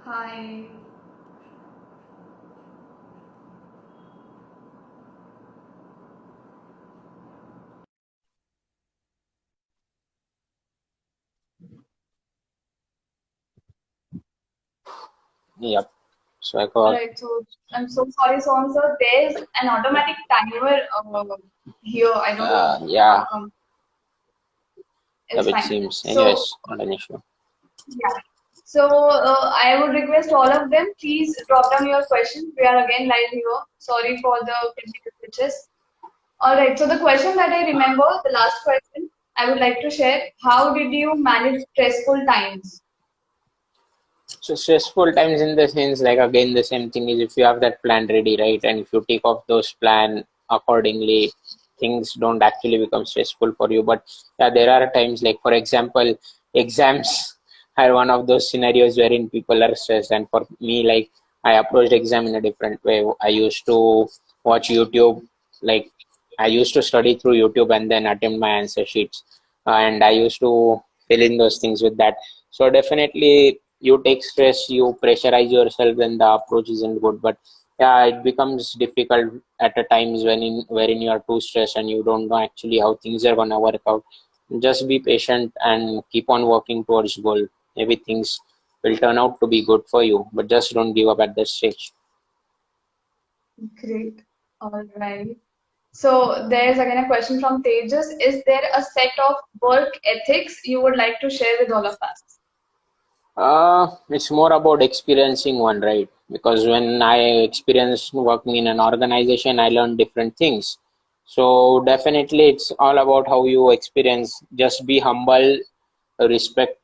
Hi. Yep. So I All got, right. So I'm so sorry, Soham sir. There's an automatic timer here. I don't know how yeah, come. yeah, It's it fine. seems. So Anyways, not an issue. yeah. So I would request all of them, please drop down your questions. We are again live here. Sorry for the technical glitches. All right. So the question that I remember, the last question, I would like to share. How did you manage stressful times? So stressful times in the sense, like again, the same thing is if you have that plan ready, right, and if you take off those plan accordingly, things don't actually become stressful for you. But yeah, there are times like, for example, exams are one of those scenarios wherein people are stressed. And for me, like I approached exam in a different way. I used to watch YouTube, like I used to study through YouTube and then attempt my answer sheets, and I used to fill in those things with that. So definitely you take stress, you pressurize yourself when the approach isn't good. But yeah, it becomes difficult at a times wherein you are too stressed and you don't know actually how things are gonna work out. Just be patient and keep on working towards goal. Maybe things will turn out to be good for you, but just don't give up at that stage. Great. All right. So there's again a question from Tejas. Is there a set of work ethics you would like to share with all of us? It's more about experiencing one, right? Because when I experienced working in an organization, I learned different things. So definitely, it's all about how you experience. Just be humble, respect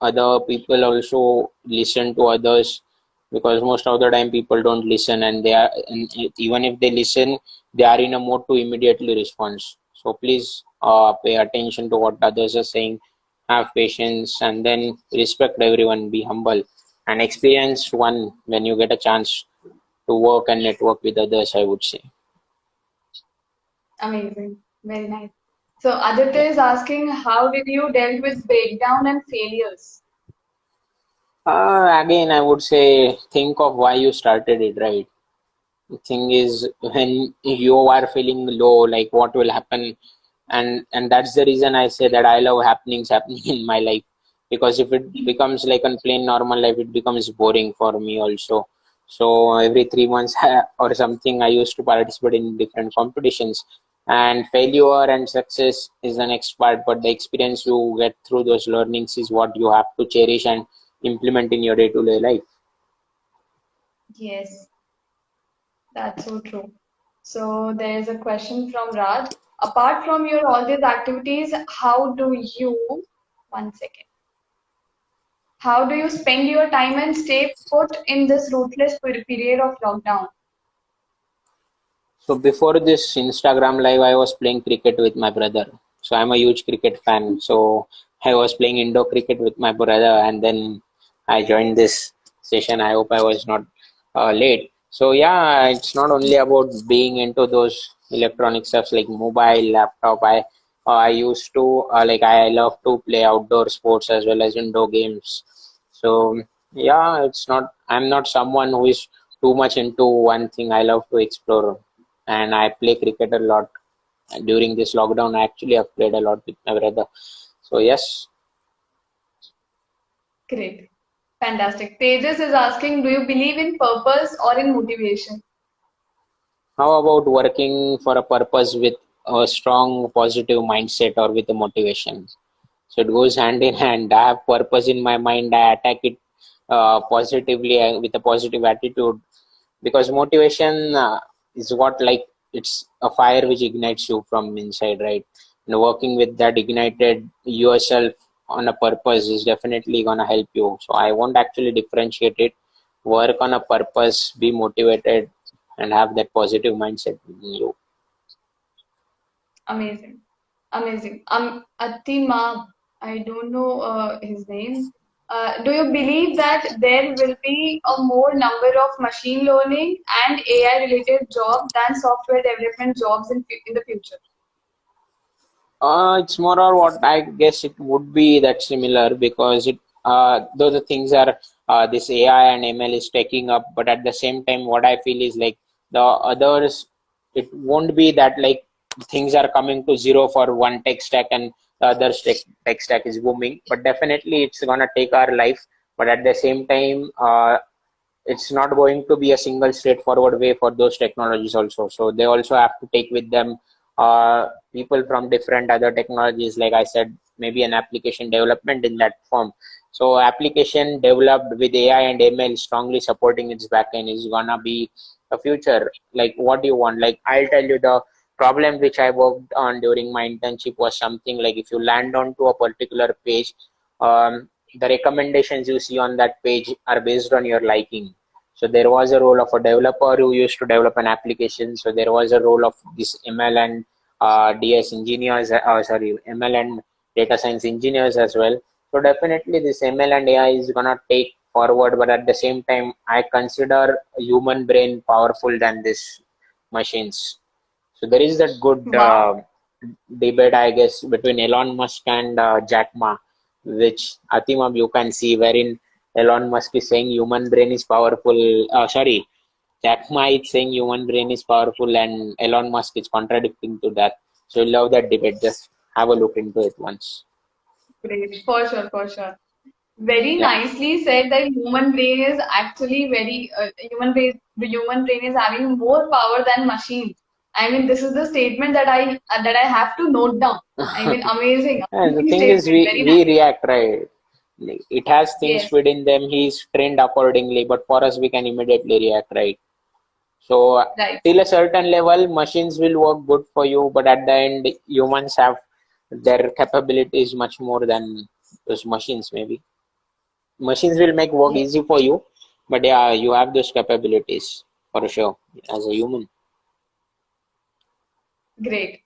other people, also listen to others. Because most of the time, people don't listen, and even if they listen, they are in a mode to immediately respond. So please, pay attention to what others are saying, have patience, and then respect everyone, be humble, and experience one when you get a chance to work and network with others, I would say. Amazing. Very nice. So Aditya is asking, how did you deal with breakdown and failures? Again, I would say think of why you started it, right? The thing is, when you are feeling low, like what will happen, and that's the reason I say that I love happenings happening in my life, because if it becomes like a plain normal life, it becomes boring for me also. So every 3 months or something, I used to participate in different competitions, and failure and success is the next part, but the experience you get through those learnings is what you have to cherish and implement in your day-to-day life. Yes, that's so true. So there's a question from Raj. Apart from your all these activities, how do you, one second, how do you spend your time and stay put in this ruthless period of lockdown? So before this Instagram live, I was playing cricket with my brother. So I'm a huge cricket fan. So I was playing indoor cricket with my brother, and then I joined this session. I hope I was not late. So yeah, it's not only about being into those electronic stuffs like mobile, laptop. I used to like I love to play outdoor sports as well as indoor games. So yeah, it's not. I'm not someone who is too much into one thing. I love to explore, and I play cricket a lot. During this lockdown, actually, I've played a lot with my brother. So yes, Great. Fantastic. Tejas is asking, do you believe in purpose or in motivation? how about working for a purpose with a strong positive mindset or with a motivation? So it goes hand in hand. I have purpose in my mind. I attack it positively with a positive attitude, because motivation is what, like, it's a fire which ignites you from inside, right? And working with that ignited yourself on a purpose is definitely gonna help you. So I won't actually differentiate it. Work on a purpose, be motivated, and have that positive mindset in you. Amazing. Amazing. Atima, I don't know his name. Do you believe that there will be a more number of machine learning and AI related jobs than software development jobs in the future? It's more or what I guess it would be that similar, because it though the things are this AI and ML is taking up, but at the same time, what I feel is like the others, it won't be that like things are coming to zero for one tech stack and the other tech stack is booming. But definitely, it's gonna take our life. But at the same time, it's not going to be a single straightforward way for those technologies also. So they also have to take with them people from different other technologies, like I said, maybe an application development in that form. So application developed with AI and ML strongly supporting its backend is gonna be the future. Like what do you want? Like I'll tell you the problem which I worked on during my internship was something like if you land onto a particular page, the recommendations you see on that page are based on your liking. So there was a role of a developer who used to develop an application. So there was a role of this ML and DS engineers, sorry, ML and data science engineers as well. So definitely this ML and AI is gonna take forward, but at the same time, I consider human brain powerful than this machines. So there is that good Wow, debate, I guess, between Elon Musk and Jack Ma, which Atimab you can see, wherein Elon Musk is saying human brain is powerful. Sorry, Jack Ma is saying human brain is powerful, and Elon Musk is contradicting to that. So you love that debate. Just have a look into it once. great. For sure, for sure. Very Yeah. nicely said that human brain is actually the human brain is having more power than machines. I mean, this is the statement that I have to note down. I mean, amazing, And the amazing thing is, statement. Very we nice. react right. Like, it has things Yes, within them. He's trained accordingly, but for us, we can immediately react right. So right. till a certain level, machines will work good for you, but at the end, humans have their capabilities much more than those machines. Maybe machines will make work Yes, easy for you, but yeah, you have those capabilities for sure as a human. great.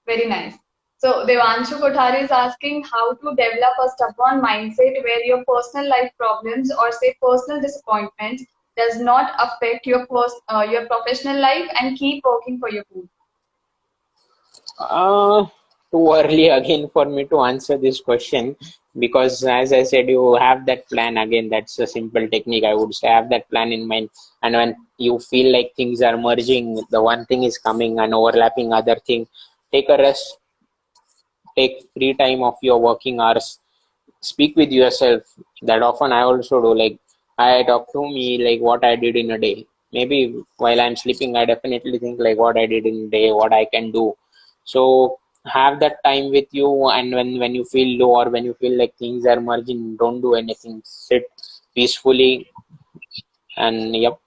Very nice. So Devanshu Kothari is asking how to develop a stubborn mindset where your personal life problems or say personal disappointments does not affect your professional life and keep working for your goal. Uh, Too early again for me to answer this question because, as I said, you have that plan again. That's a simple technique. I would say have that plan in mind, and when you feel like things are merging, the one thing is coming and overlapping other thing, take a rest, take free time of your working hours, speak with yourself. That often I also do. Like I talk to me like what I did in a day. Maybe while I'm sleeping, I definitely think like what I did in a day, what I can do. So have that time with you, and when you feel low or when you feel like things are merging, don't do anything. Sit peacefully, and yep.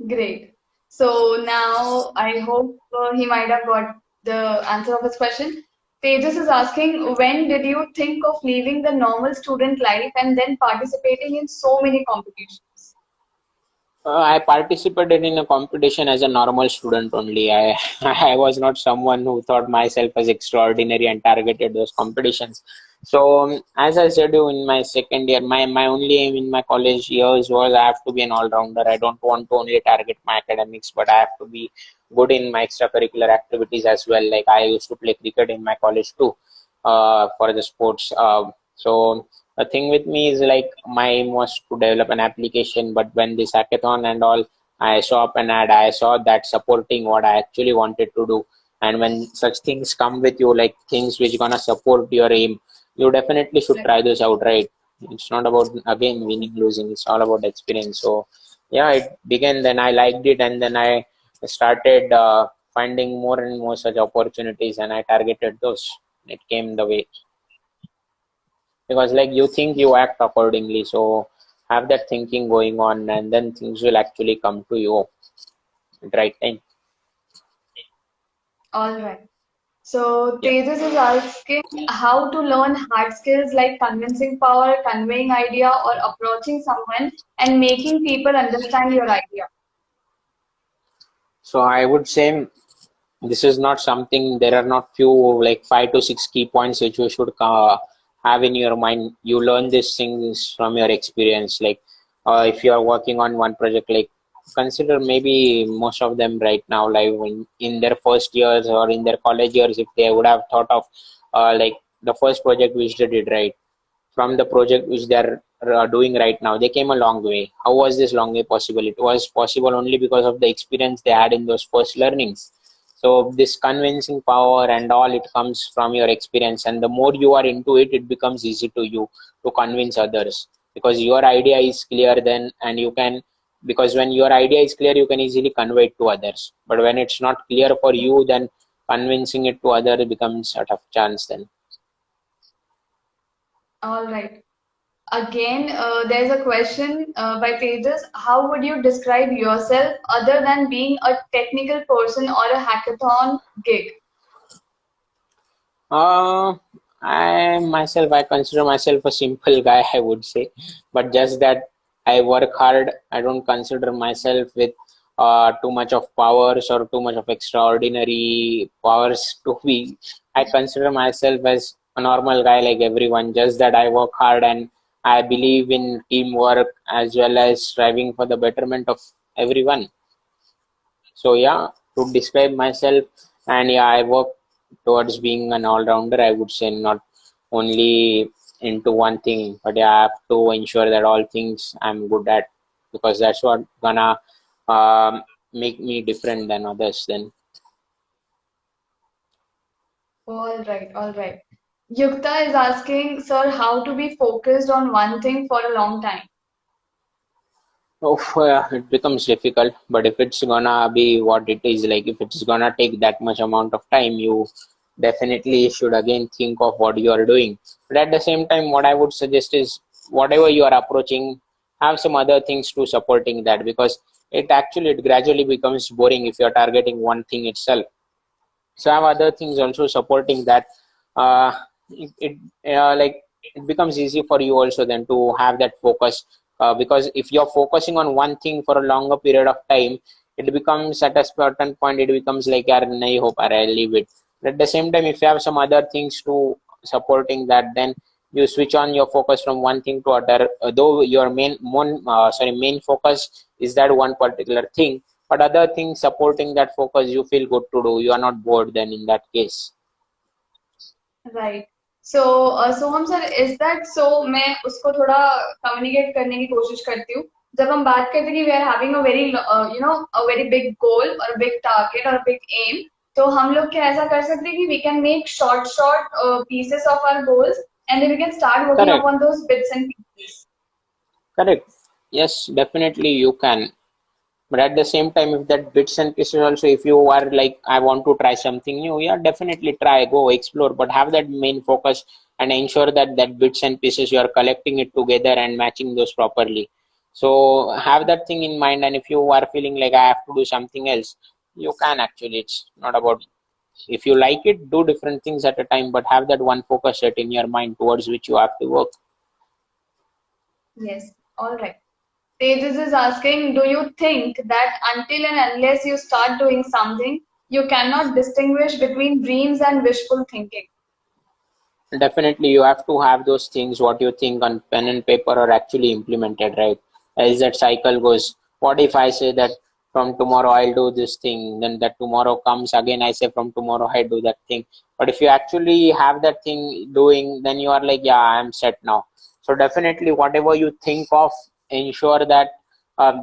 Great. So now I hope he might have got the answer of his question. Tejas is asking, when did you think of leaving the normal student life and then participating in so many competitions? I participated in a competition as a normal student only. I was not someone who thought myself as extraordinary and targeted those competitions. So as I said you in my second year, my only aim in my college years was I have to be an all-rounder. I don't want to only target my academics, but I have to be good in my extracurricular activities as well. Like I used to play cricket in my college too, for the sports. So the thing with me is like my aim was to develop an application, but when this hackathon and all, I saw up an ad, I saw that supporting what I actually wanted to do. And when such things come with you, like things which gonna support your aim, you definitely should Right. try those out, right? It's not about again winning, losing, it's all about experience. So yeah, it began, then I liked it, and then I started finding more and more such opportunities, and I targeted those. It came the way because like you think, you act accordingly. So have that thinking going on, and then things will actually come to you at the right time. All right. So Yeah. Tejas is asking how to learn hard skills like convincing power, conveying idea, or approaching someone and making people understand your idea. So I would say this is not something, there are not few like 5 to 6 key points which you should have in your mind. You learn these things from your experience. Like if you are working on one project, like consider maybe most of them right now, like in their first years or in their college years, if they would have thought of like the first project which they did, right? From the project which they're doing right now, they came a long way. How was this long way possible? It was possible only because of the experience they had in those first learnings. So this convincing power and all, it comes from your experience, and the more you are into it, it becomes easy to you to convince others, because your idea is clear then, and you can, because when your idea is clear, you can easily convey it to others. But when it's not clear for you, then convincing it to other becomes a tough chance then. All right. Again, there's a question by Pages. How would you describe yourself other than being a technical person or a hackathon gig? Uh, I consider myself a simple guy, I would say, but just that I work hard. I don't consider myself with too much of powers or too much of extraordinary powers to be. I consider myself as a normal guy like everyone, just that I work hard and I believe in teamwork as well as striving for the betterment of everyone. So yeah, to describe myself, and yeah, I work towards being an all-rounder. I would say not only into one thing, but yeah, I have to ensure that all things I'm good at, because that's what gonna make me different than others. Then All right, all right. Yukta is asking, sir, how to be focused on one thing for a long time. oh, it becomes difficult. But if it's gonna be what it is, like if it's gonna take that much amount of time, you definitely should again think of what you are doing. But at the same time, what I would suggest is whatever you are approaching, have some other things to supporting that, because it gradually becomes boring if you're targeting one thing itself. So I have other things also supporting that. uh, like it becomes easy for you also then to have that focus, because if you're focusing on one thing for a longer period of time, it becomes at a certain point it becomes like yaar nahi ho pa raha hai, leave it. But at the same time, if you have some other things to supporting that, then you switch on your focus from one thing to other, though your main focus is that one particular thing, but other things supporting that focus, you feel good to do, you are not bored then in that case. Right. So, Soham sir, is that so? मैं उसको थोड़ा communicate करने की कोशिश करती हूँ. जब हम बात करते हैं कि we are having a very a very big goal और बिग टारगेट और बिग एम, तो हम लोग क्या ऐसा कर सकते हैं कि we can make short short pieces of our goals and then we can start working Correct. Upon those bits and pieces. Correct. Yes, definitely you can. But at the same time, if that bits and pieces also, if you are like, I want to try something new, yeah, definitely try, go explore, but have that main focus and ensure that that bits and pieces you are collecting it together and matching those properly. So have that thing in mind, and if you are feeling like I have to do something else, you can actually. It's not about, if you like it, do different things at a time, but have that one focus set in your mind towards which you have to work. Yes. All right. Tejas is asking, do you think that until and unless you start doing something, you cannot distinguish between dreams and wishful thinking? Definitely, you have to have those things, what you think on pen and paper are actually implemented, right? As that cycle goes, what if I say that from tomorrow I'll do this thing, then that tomorrow comes again, I say from tomorrow I do that thing. But if you actually have that thing doing, then you are like, yeah, I'm set now. So definitely, whatever you think of, ensure that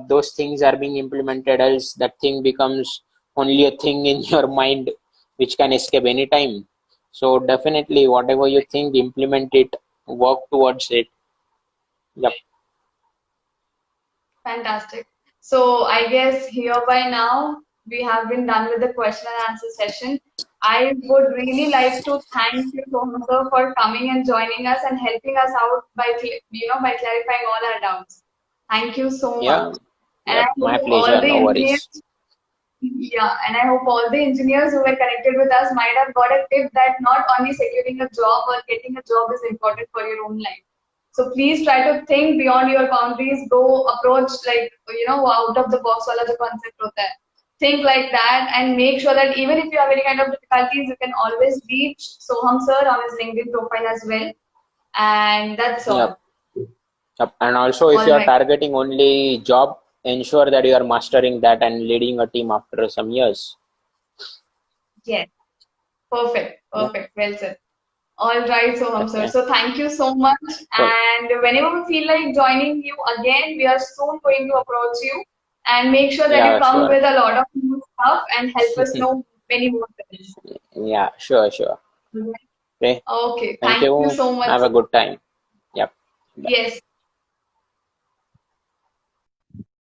those things are being implemented, else that thing becomes only a thing in your mind which can escape anytime. So definitely, whatever you think, implement it, work towards it. Yep. Fantastic. So I guess here by now we have been done with the question and answer session. I would really like to thank you, Soham sir, for coming and joining us and helping us out by by clarifying all our doubts. Thank you so much. Yeah. And I Yep. My hope all pleasure. the No engineers, worries. yeah, and I hope all the engineers who were connected with us might have got a tip that not only securing a job or getting a job is important for your own life. So please try to think beyond your boundaries. Go approach like out of the box wala jo concept hota hai. Think like that and make sure that even if you have any kind of difficulties, you can always reach Soham sir on his LinkedIn profile as well. And that's all. Yep. Yep. And also, if All you are right. targeting only job, ensure that you are mastering that and leading a team after some years. Yes. Perfect. Yeah. Perfect. Well said. All right, Soham sir. Okay, So thank you so much. cool. And whenever we feel like joining you again, we are soon going to approach you and make sure that you Yeah, come sure. with a lot of new stuff and help us know many more things. Yeah, sure, sure. Okay, Okay, thank thank you you. so much. Have a good time. Yep. Bye. Yes.